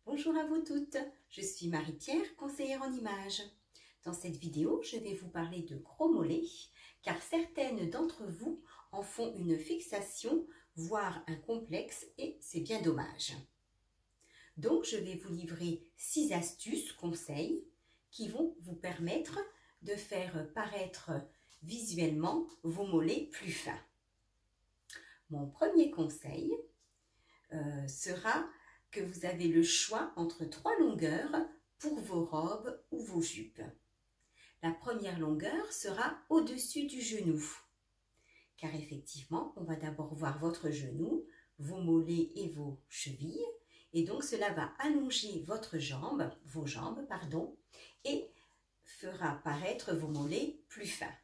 Bonjour à vous toutes, je suis Marie-Pierre, conseillère en images. Dans cette vidéo, je vais vous parler de gros mollets, car certaines d'entre vous en font une fixation, voire un complexe, et c'est bien dommage. Donc, je vais vous livrer 6 astuces, conseils, qui vont vous permettre de faire paraître visuellement vos mollets plus fins. Mon premier conseil sera que vous avez le choix entre 3 longueurs pour vos robes ou vos jupes. La première longueur sera au-dessus du genou, car effectivement, on va d'abord voir votre genou, vos mollets et vos chevilles, et donc cela va allonger vos jambes, et fera paraître vos mollets plus fins.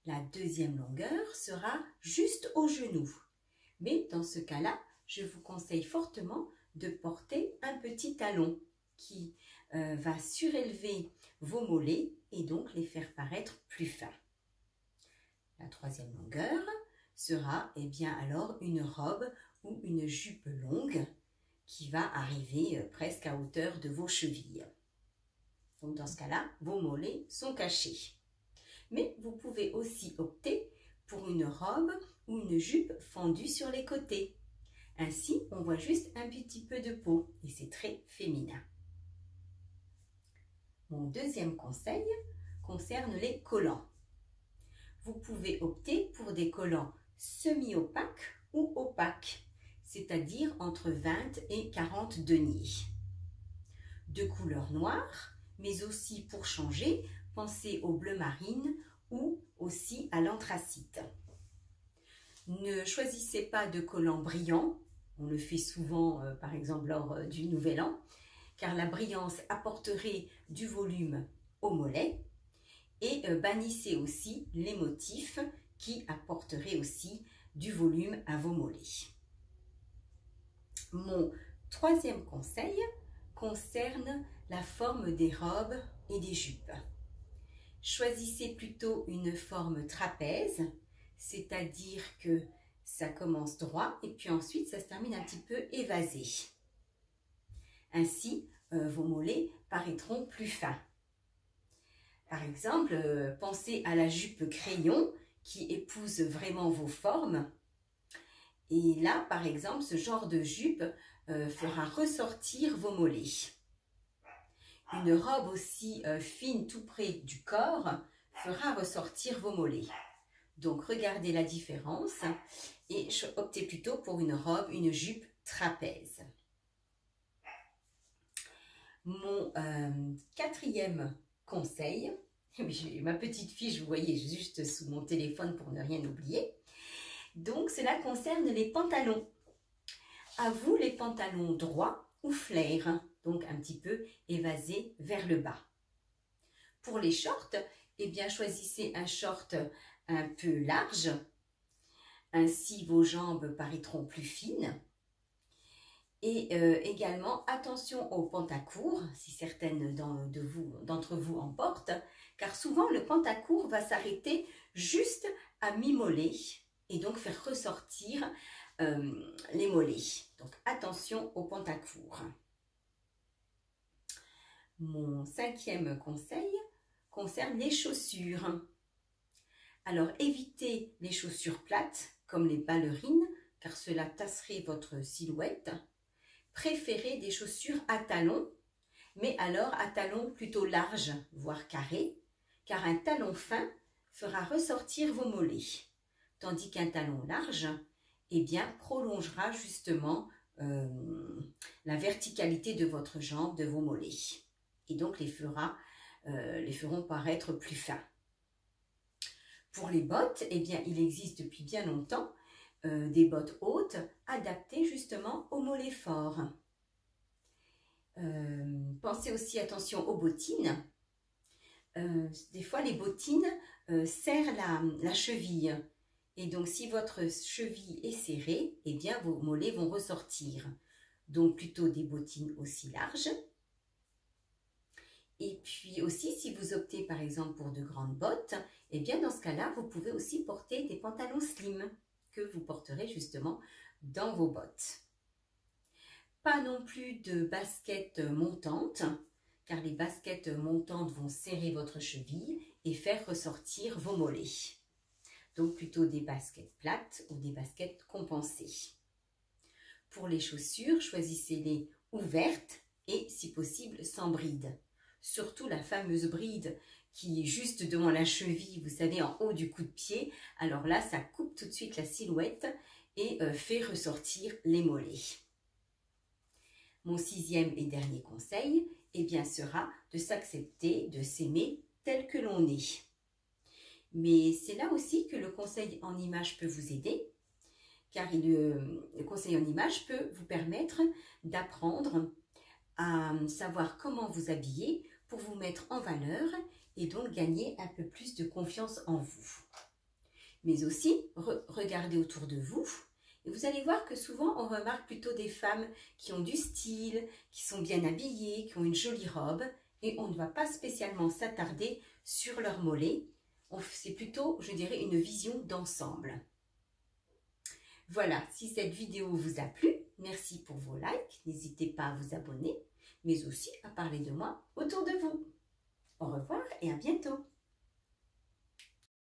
La deuxième longueur sera juste au genou, mais dans ce cas-là, je vous conseille fortement de porter un petit talon qui va surélever vos mollets et donc les faire paraître plus fins. La troisième longueur sera alors une robe ou une jupe longue qui va arriver presque à hauteur de vos chevilles. Donc dans ce cas-là, vos mollets sont cachés. Mais vous pouvez aussi opter pour une robe ou une jupe fendue sur les côtés. Ainsi, on voit juste un petit peu de peau et c'est très féminin. Mon deuxième conseil concerne les collants. Vous pouvez opter pour des collants semi-opaques ou opaques, c'est-à-dire entre 20 et 40 deniers. De couleur noire, mais aussi pour changer, pensez au bleu marine ou aussi à l'anthracite. Ne choisissez pas de collants brillants. On le fait souvent, par exemple, lors du Nouvel An, car la brillance apporterait du volume au mollet. Et bannissez aussi les motifs qui apporteraient aussi du volume à vos mollets. Mon troisième conseil concerne la forme des robes et des jupes. Choisissez plutôt une forme trapèze, c'est-à-dire que ça commence droit et puis ensuite ça se termine un petit peu évasé. Ainsi, vos mollets paraîtront plus fins. Par exemple, pensez à la jupe crayon qui épouse vraiment vos formes. Et là, par exemple, ce genre de jupe fera ressortir vos mollets. Une robe aussi fine tout près du corps fera ressortir vos mollets. Donc, regardez la différence et optez plutôt pour une robe, une jupe trapèze. Mon quatrième conseil, j'ai ma petite fiche, vous voyez, juste sous mon téléphone pour ne rien oublier. Donc, cela concerne les pantalons. À vous les pantalons droits ou flair, donc un petit peu évasés vers le bas. Pour les shorts, choisissez un short un peu large, ainsi vos jambes paraîtront plus fines. Et également, attention aux pantacourts, si certaines d'entre vous en portent, car souvent le pantacourt va s'arrêter juste à mi-mollet et donc faire ressortir les mollets. Donc attention aux pantacourts. Mon cinquième conseil concerne les chaussures. Alors évitez les chaussures plates comme les ballerines, car cela tasserait votre silhouette. Préférez des chaussures à talons, mais alors à talons plutôt larges, voire carrés, car un talon fin fera ressortir vos mollets, tandis qu'un talon large prolongera justement la verticalité de votre jambe, de vos mollets, et donc les feront paraître plus fins. Pour les bottes, il existe depuis bien longtemps des bottes hautes adaptées justement aux mollets forts. Pensez aussi attention aux bottines. Des fois les bottines serrent la cheville et donc si votre cheville est serrée, vos mollets vont ressortir. Donc plutôt des bottines aussi larges. Et puis aussi, si vous optez par exemple pour de grandes bottes, dans ce cas-là, vous pouvez aussi porter des pantalons slim que vous porterez justement dans vos bottes. Pas non plus de baskets montantes, car les baskets montantes vont serrer votre cheville et faire ressortir vos mollets. Donc plutôt des baskets plates ou des baskets compensées. Pour les chaussures, choisissez-les ouvertes et si possible sans bride. Surtout la fameuse bride qui est juste devant la cheville, vous savez, en haut du coup de pied. Alors là, ça coupe tout de suite la silhouette et fait ressortir les mollets. Mon 6e et dernier conseil, eh bien, sera de s'accepter, de s'aimer tel que l'on est. Mais c'est là aussi que le conseil en image peut vous aider, car le conseil en image peut vous permettre d'apprendre à savoir comment vous habiller pour vous mettre en valeur et donc gagner un peu plus de confiance en vous. Mais aussi, regardez autour de vous et vous allez voir que souvent on remarque plutôt des femmes qui ont du style, qui sont bien habillées, qui ont une jolie robe et on ne va pas spécialement s'attarder sur leurs mollets. C'est plutôt, je dirais, une vision d'ensemble. Voilà, si cette vidéo vous a plu, merci pour vos likes. N'hésitez pas à vous abonner, mais aussi à parler de moi autour de vous. Au revoir et à bientôt.